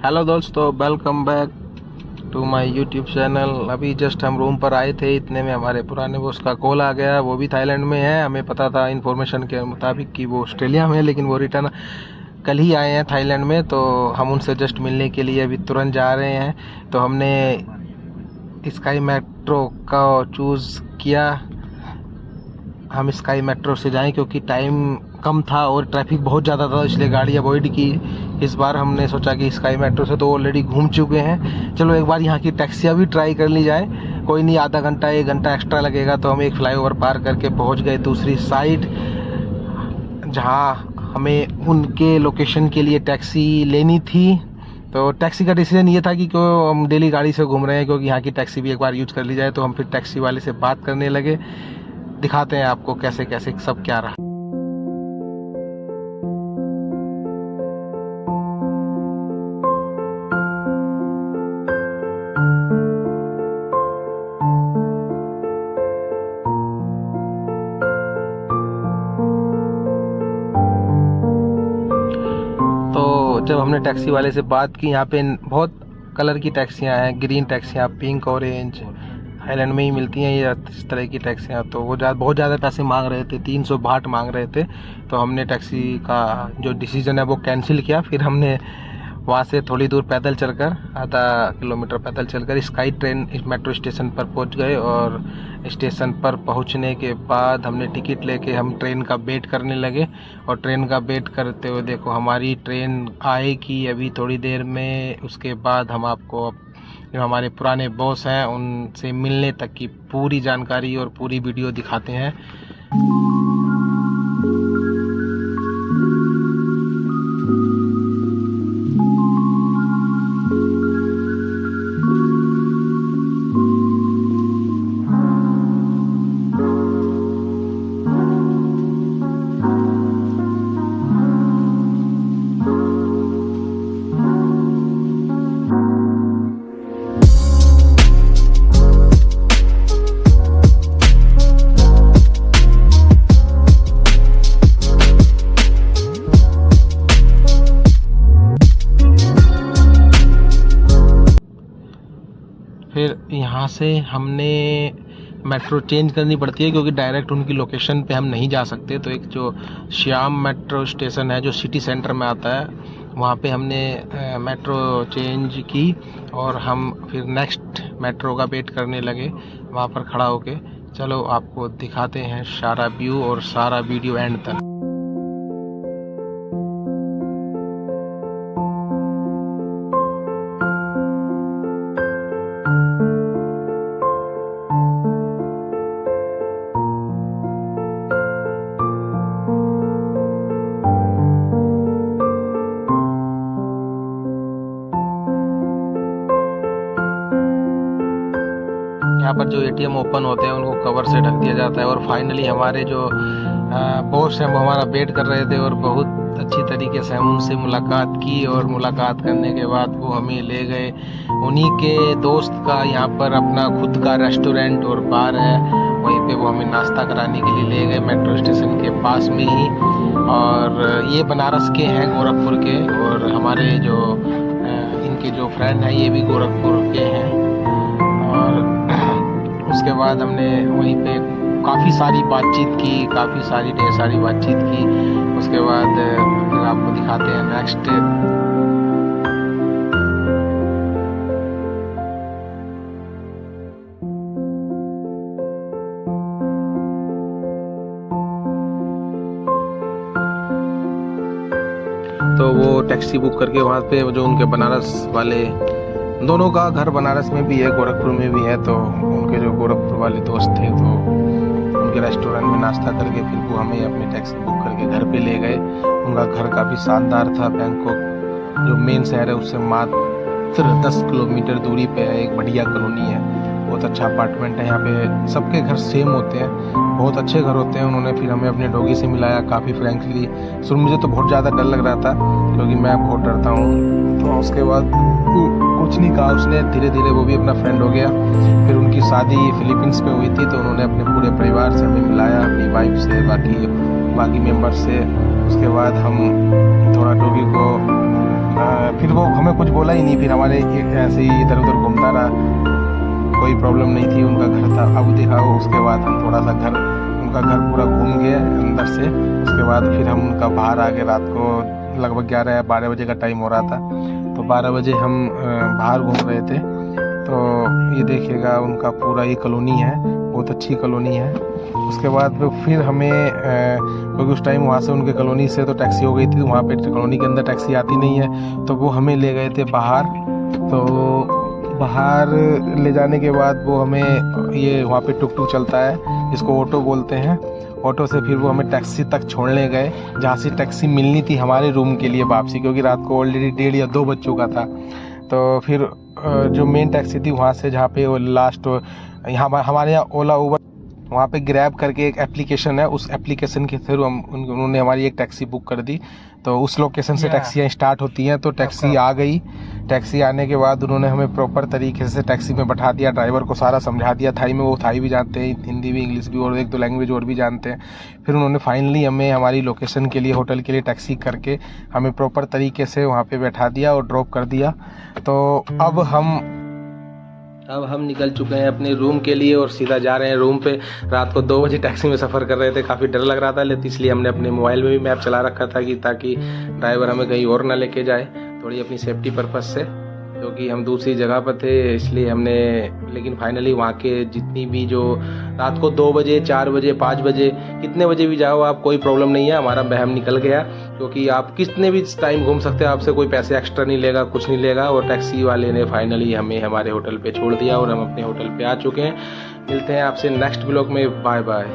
Hello दोस्तों, welcome back to my YouTube channel. अभी just हम रूम पर आए थे, इतने में हमारे पुराने बॉस का कॉल आ गया। वो भी थाईलैंड में है। हमें पता था इन्फॉर्मेशन के मुताबिक कि वो ऑस्ट्रेलिया में है, लेकिन वो रिटर्न कल ही आए हैं थाईलैंड में। तो हम उनसे जस्ट मिलने के लिए अभी तुरंत जा रहे हैं। तो हमने स्काई मेट्रो का चूज़ किया। हम स्काई मेट्रो से जाएं क्योंकि टाइम कम था और ट्रैफिक बहुत ज़्यादा था, इसलिए गाड़ी अवॉइड की। इस बार हमने सोचा कि स्काई मेट्रो से तो ऑलरेडी घूम चुके हैं, चलो एक बार यहाँ की टैक्सियाँ भी ट्राई कर ली जाए। कोई नहीं, आधा घंटा 1 घंटा एक्स्ट्रा लगेगा। तो हम एक फ्लाईओवर पार करके पहुँच गए दूसरी साइड, जहाँ हमें उनके लोकेशन के लिए टैक्सी लेनी थी। तो टैक्सी का डिसीजन ये था कि क्यों हम डेली गाड़ी से घूम रहे हैं, क्योंकि यहाँ की टैक्सी भी एक बार यूज कर ली जाए। तो हम फिर टैक्सी वाले से बात करने लगे। दिखाते हैं आपको कैसे कैसे सब क्या रहा। तो जब हमने टैक्सी वाले से बात की, यहाँ पे बहुत कलर की टैक्सियाँ हैं, ग्रीन टैक्सियाँ, पिंक, ऑरेंज, थाईलैंड में ही मिलती हैं ये इस तरह की टैक्सियाँ। तो वो बहुत ज़्यादा पैसे मांग रहे थे, 300 बाट मांग रहे थे। तो हमने टैक्सी का जो डिसीज़न है वो कैंसिल किया। फिर हमने वहाँ से थोड़ी दूर पैदल चलकर, आधा किलोमीटर पैदल चलकर स्काई ट्रेन मेट्रो स्टेशन पर पहुँच गए। और स्टेशन पर पहुँचने के बाद हमने टिकट लेके हम ट्रेन का वेट करने लगे। और ट्रेन का वेट करते हुए देखो हमारी ट्रेन आएगी अभी थोड़ी देर में। उसके बाद हम आपको जो हमारे पुराने बॉस हैं उनसे मिलने तक की पूरी जानकारी और पूरी वीडियो दिखाते हैं। फिर यहाँ से हमने मेट्रो चेंज करनी पड़ती है, क्योंकि डायरेक्ट उनकी लोकेशन पे हम नहीं जा सकते। तो एक जो श्याम मेट्रो स्टेशन है जो सिटी सेंटर में आता है, वहाँ पे हमने मेट्रो चेंज की। और हम फिर नेक्स्ट मेट्रो का वेट करने लगे वहाँ पर खड़ा होके। चलो आपको दिखाते हैं सारा व्यू और सारा वीडियो एंड तक। यहाँ पर जो एटीएम ओपन होते हैं उनको कवर से ढक दिया जाता है। और फाइनली हमारे जो बॉस हैं वो हमारा वेट कर रहे थे और बहुत अच्छी तरीके से हम उनसे मुलाकात की। और मुलाकात करने के बाद वो हमें ले गए उन्हीं के दोस्त का यहाँ पर अपना खुद का रेस्टोरेंट और बार है, वहीं पे वो हमें नाश्ता कराने के लिए ले गए मेट्रो स्टेशन के पास में ही। और ये बनारस के हैं, गोरखपुर के। और हमारे जो इनके जो फ्रेंड हैं ये भी गोरखपुर के हैं। और उसके बाद हमने वहीं पे काफ़ी सारी बातचीत की, ढेर सारी बातचीत की। उसके बाद फिर आपको दिखाते हैं नेक्स्ट। तो वो टैक्सी बुक करके वहाँ पे जो उनके बनारस वाले, दोनों का घर बनारस में भी है, गोरखपुर में भी है। तो उनके जो गोरखपुर वाले दोस्त थे तो उनके रेस्टोरेंट में नाश्ता करके फिर वो हमें अपनी टैक्सी बुक करके घर पे ले गए। उनका घर काफ़ी शानदार था। बैंकॉक जो मेन शहर है उससे मात्र 10 किलोमीटर दूरी पे है एक बढ़िया कॉलोनी है, बहुत अच्छा अपार्टमेंट है। यहाँ पे सबके घर सेम होते हैं, बहुत अच्छे घर होते हैं। उन्होंने फिर हमें अपने डॉगी से मिलाया काफ़ी फ्रेंकली। सो मुझे तो बहुत ज़्यादा डर लग रहा था क्योंकि मैं बहुत डरता हूँ। तो उसके बाद कुछ नहीं कहा उसने, धीरे धीरे वो भी अपना फ्रेंड हो गया। फिर उनकी शादी फिलीपींस में हुई थी तो उन्होंने अपने पूरे परिवार से हमें मिलाया, अपनी वाइफ से, बाकी मेंबर से। उसके बाद हम थोड़ा डॉगी को फिर वो हमें कुछ बोला ही नहीं, फिर हमारे ऐसे ही इधर उधर घूमता रहा, कोई प्रॉब्लम नहीं थी, उनका घर था। अब दिखाओ, उसके बाद हम थोड़ा सा उनका घर पूरा घूम गए अंदर से। उसके बाद फिर हम उनका बाहर आ गए, रात को लगभग 11 या 12 बजे का टाइम हो रहा था। तो 12 बजे हम बाहर घूम रहे थे। तो ये देखिएगा उनका पूरा ये कॉलोनी है, बहुत अच्छी कॉलोनी है। उसके बाद फिर हमें क्योंकि उस टाइम वहाँ से उनके कॉलोनी से तो टैक्सी हो गई थी, वहाँ पे कॉलोनी के अंदर टैक्सी आती नहीं है, तो वो हमें ले गए थे बाहर। तो बाहर ले जाने के बाद वो हमें ये वहाँ पे टुक टुक चलता है, जिसको ऑटो बोलते हैं। ऑटो से फिर वो हमें टैक्सी तक छोड़ने गए, जहाँ से टैक्सी मिलनी थी हमारे रूम के लिए वापसी, क्योंकि रात को ऑलरेडी 1:30 या 2 बज चुका था। तो फिर जो मेन टैक्सी थी वहाँ से, जहाँ पे वो लास्ट यहाँ हमारे यहाँ ओला उबर, वहाँ पे ग्रैब करके एक एप्लीकेशन है, उस एप्लीकेशन के थ्रू उन्होंने हमारी एक टैक्सी बुक कर दी। तो उस लोकेशन से टैक्सियाँ स्टार्ट होती हैं। तो टैक्सी आ गई। टैक्सी आने के बाद उन्होंने हमें प्रॉपर तरीके से टैक्सी में बैठा दिया, ड्राइवर को सारा समझा दिया थाई में, वो थाई भी जानते हैं, हिंदी भी, इंग्लिश भी, और 1-2 लैंग्वेज और भी जानते हैं। फिर उन्होंने फाइनली हमें हमारी लोकेशन के लिए, होटल के लिए टैक्सी करके हमें प्रॉपर तरीके से वहाँ पे बैठा दिया और ड्रॉप कर दिया। तो अब हम निकल चुके हैं अपने रूम के लिए और सीधा जा रहे हैं रूम पे। रात को 2 बजे टैक्सी में सफ़र कर रहे थे, काफ़ी डर लग रहा था, लेकिन इसलिए हमने अपने मोबाइल में भी मैप चला रखा था कि ताकि ड्राइवर हमें कहीं और ना लेके जाए, थोड़ी अपनी सेफ्टी पर्पज़ से, क्योंकि हम दूसरी जगह पर थे इसलिए हमने। लेकिन फाइनली वहाँ के जितनी भी जो रात को 2 बजे, 4 बजे, 5 बजे, कितने बजे भी जाओ आप, कोई प्रॉब्लम नहीं है, हमारा बहम निकल गया। क्योंकि आप कितने भी टाइम घूम सकते हैं, आपसे कोई पैसे एक्स्ट्रा नहीं लेगा, कुछ नहीं लेगा। और टैक्सी वाले ने फाइनली हमें हमारे होटल पे छोड़ दिया और हम अपने होटल पे आ चुके हैं। मिलते हैं आपसे नेक्स्ट ब्लॉग में। Bye bye.